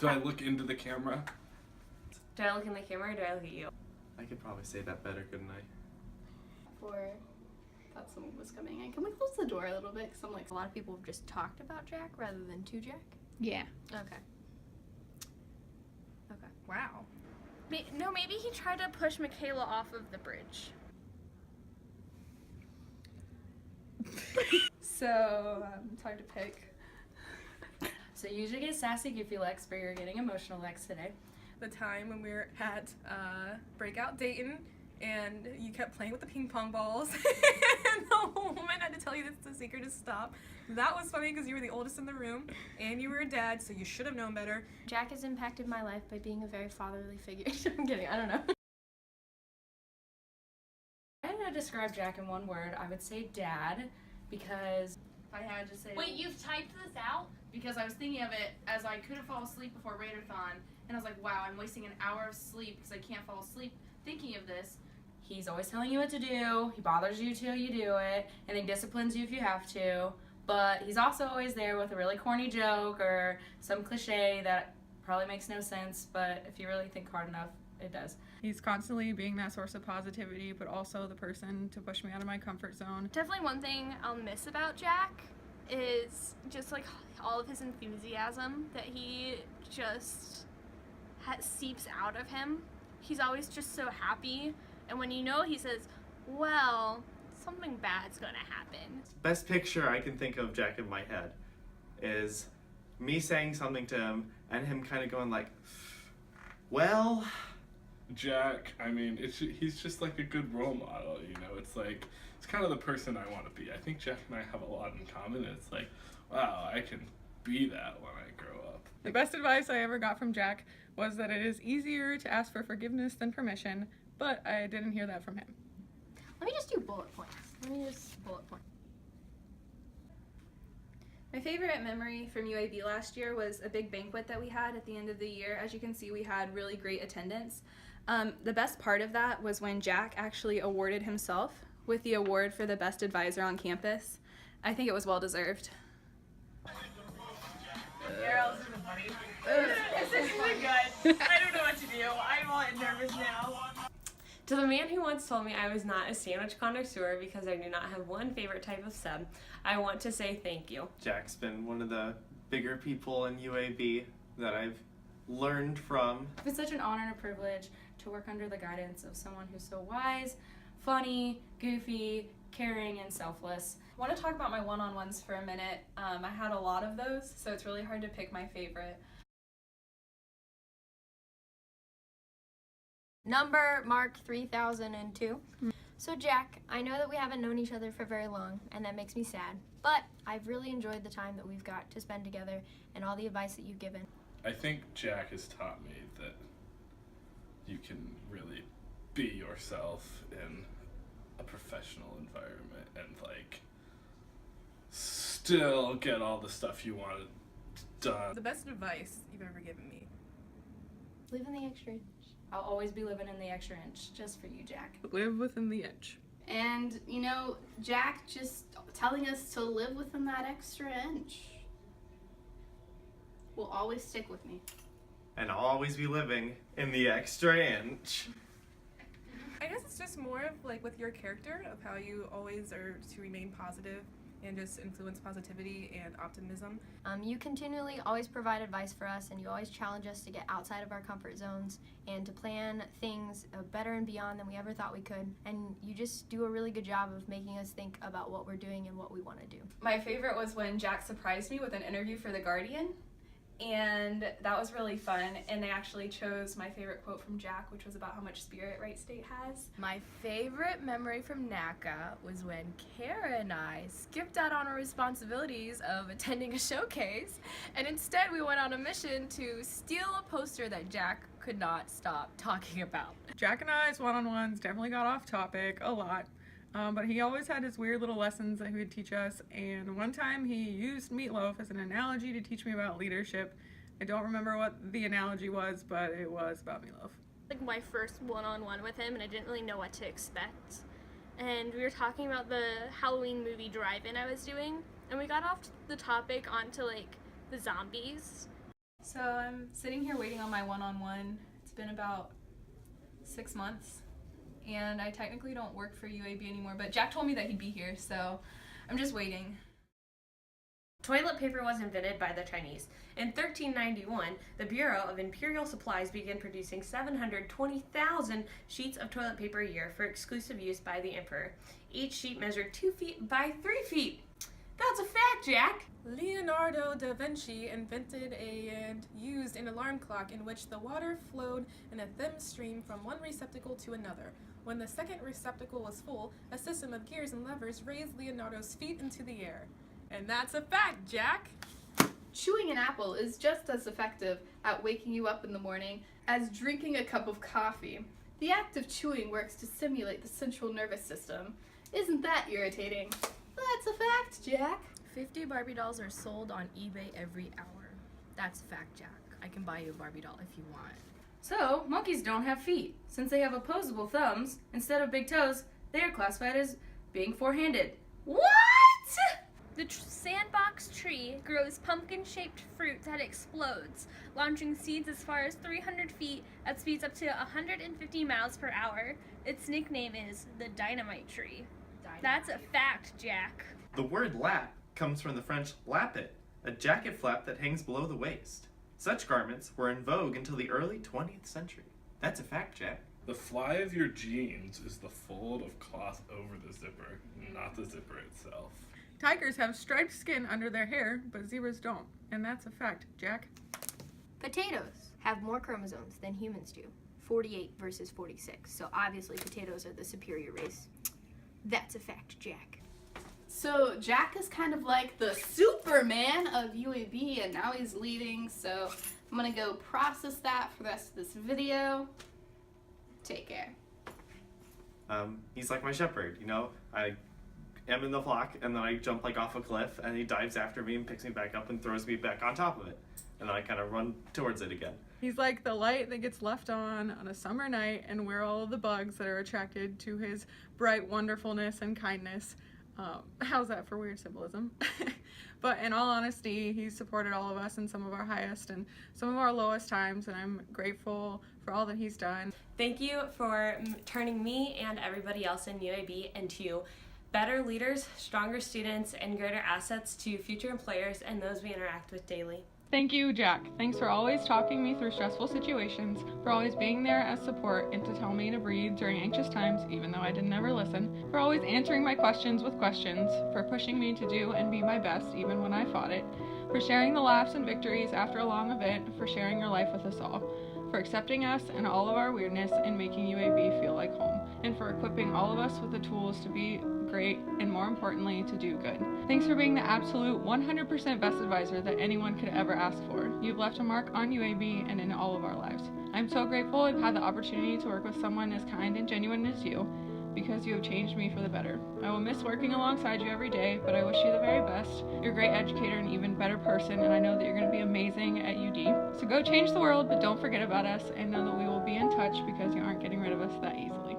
Do I look into the camera? Do I look in the camera or do I look at you? I could probably say that better, couldn't I? Thought someone was coming in. Can we close the door a little bit? Because I'm like, A lot of people have just talked about Jack rather than to Jack. yeah. Okay. Wow. No, maybe he tried to push Michaela off of the bridge. So, it's hard to pick. So you usually get sassy, goofy Lex, but you're getting emotional Lex today. The time when we were at Breakout Dayton and you kept playing with the ping pong balls and the woman had to tell you that's the secret to stop. That was funny because you were the oldest in the room and you were a dad, so you should have known better. Jack has impacted my life by being a very fatherly figure. I'm kidding, I don't know. If I had to describe Jack in one word, I would say dad, because if I had to say... Wait, you've typed this out? Because I was thinking of it as I couldn't fall asleep before Raiderthon, and I was like, wow, I'm wasting an hour of sleep because I can't fall asleep thinking of this. He's always telling you what to do, he bothers you till you do it, and he disciplines you if you have to, but he's also always there with a really corny joke or some cliche that probably makes no sense, but if you really think hard enough, it does. He's constantly being that source of positivity, but also the person to push me out of my comfort zone. Definitely one thing I'll miss about Jack is just like all of his enthusiasm that he just seeps out of him. He's always just so happy, and when you know he says, well, something bad's gonna happen. Best picture I can think of Jack in my head is me saying something to him and him kind of going like, well... Jack, I mean, he's just like a good role model, you know? It's like, it's kind of the person I want to be. I think Jack and I have a lot in common. It's like, wow, I can be that when I grow up. The best advice I ever got from Jack was that it is easier to ask for forgiveness than permission, but I didn't hear that from him. Let me just do bullet points. Bullet point. My favorite memory from UAB last year was a big banquet that we had at the end of the year. As you can see, we had really great attendance. The best part of that was when Jack actually awarded himself with the award for the best advisor on campus. I think it was well deserved. Girls, this is funny. This isn't good. I don't know what to do. I'm all nervous now. To the man who once told me I was not a sandwich connoisseur because I do not have one favorite type of sub, I want to say thank you. Jack's been one of the bigger people in UAB that I've learned from. It's such an honor and a privilege to work under the guidance of someone who's so wise, funny, goofy, caring, and selfless. I want to talk about my one-on-ones for a minute. I had a lot of those, so it's really hard to pick my favorite. Number mark 3002. So Jack, I know that we haven't known each other for very long, and that makes me sad, but I've really enjoyed the time that we've got to spend together and all the advice that you've given. I think Jack has taught me that you can really be yourself in a professional environment and like still get all the stuff you wanted done. The best advice you've ever given me. Live in the extra inch. I'll always be living in the extra inch, just for you, Jack. Live within the edge. And, you know, Jack just telling us to live within that extra inch will always stick with me. And I'll always be living in the extra inch. I guess it's just more of like with your character of how you always are to remain positive and just influence positivity and optimism. You continually always provide advice for us, and you always challenge us to get outside of our comfort zones and to plan things better and beyond than we ever thought we could. And you just do a really good job of making us think about what we're doing and what we want to do. My favorite was when Jack surprised me with an interview for The Guardian, and that was really fun. And they actually chose my favorite quote from Jack, which was about how much spirit Wright State has. My favorite memory from NACA was when Kara and I skipped out on our responsibilities of attending a showcase, and instead we went on a mission to steal a poster that Jack could not stop talking about. Jack and I's one-on-ones definitely got off topic a lot, but he always had his weird little lessons that he would teach us, and one time he used meatloaf as an analogy to teach me about leadership. I don't remember what the analogy was, but it was about meatloaf. Like my first one-on-one with him, and I didn't really know what to expect. And we were talking about the Halloween movie drive-in I was doing, and we got off the topic onto like the zombies. So I'm sitting here waiting on my one-on-one. It's been about 6 months, and I technically don't work for UAB anymore, but Jack told me that he'd be here, so I'm just waiting. Toilet paper was invented by the Chinese. In 1391, the Bureau of Imperial Supplies began producing 720,000 sheets of toilet paper a year for exclusive use by the emperor. Each sheet measured 2 feet by 3 feet. That's a fact, Jack! Leonardo da Vinci invented and used an alarm clock in which the water flowed in a thin stream from one receptacle to another. When the second receptacle was full, a system of gears and levers raised Leonardo's feet into the air. And that's a fact, Jack! Chewing an apple is just as effective at waking you up in the morning as drinking a cup of coffee. The act of chewing works to stimulate the central nervous system. Isn't that irritating? That's a fact, Jack. 50 Barbie dolls are sold on eBay every hour. That's a fact, Jack. I can buy you a Barbie doll if you want. So, monkeys don't have feet. Since they have opposable thumbs, instead of big toes, they are classified as being four-handed. What? The sandbox tree grows pumpkin-shaped fruit that explodes, launching seeds as far as 300 feet at speeds up to 150 miles per hour. Its nickname is the dynamite tree. That's a fact, Jack. The word lap comes from the French lappet, a jacket flap that hangs below the waist. Such garments were in vogue until the early 20th century. That's a fact, Jack. The fly of your jeans is the fold of cloth over the zipper, not the zipper itself. Tigers have striped skin under their hair, but zebras don't. And that's a fact, Jack. Potatoes have more chromosomes than humans do. 48 versus 46. So obviously potatoes are the superior race. That's a fact, Jack. So Jack is kind of like the Superman of UAB, and now he's leaving, so I'm gonna go process that for the rest of this video. Take care. He's like my shepherd, you know? I am in the flock, and then I jump like off a cliff, and he dives after me and picks me back up and throws me back on top of it. And then I kind of run towards it again. He's like the light that gets left on a summer night, and we're all the bugs that are attracted to his bright wonderfulness and kindness. How's that for weird symbolism? But in all honesty, he's supported all of us in some of our highest and some of our lowest times, and I'm grateful for all that he's done. Thank you for turning me and everybody else in UAB into better leaders, stronger students, and greater assets to future employers and those we interact with daily. Thank you, Jack. Thanks for always talking me through stressful situations, for always being there as support and to tell me to breathe during anxious times, even though I didn't ever listen, for always answering my questions with questions, for pushing me to do and be my best even when I fought it, for sharing the laughs and victories after a long event, for sharing your life with us all, for accepting us and all of our weirdness and making UAB feel like home, and for equipping all of us with the tools to be great and, more importantly, to do good. Thanks for being the absolute 100% best advisor that anyone could ever ask for. You've left a mark on UAB and in all of our lives. I'm so grateful I've had the opportunity to work with someone as kind and genuine as you, because you have changed me for the better. I will miss working alongside you every day, but I wish you the very best. You're a great educator and even better person, and I know that you're going to be amazing at UD. So go change the world, but don't forget about us, and know that we will be in touch because you aren't getting rid of us that easily.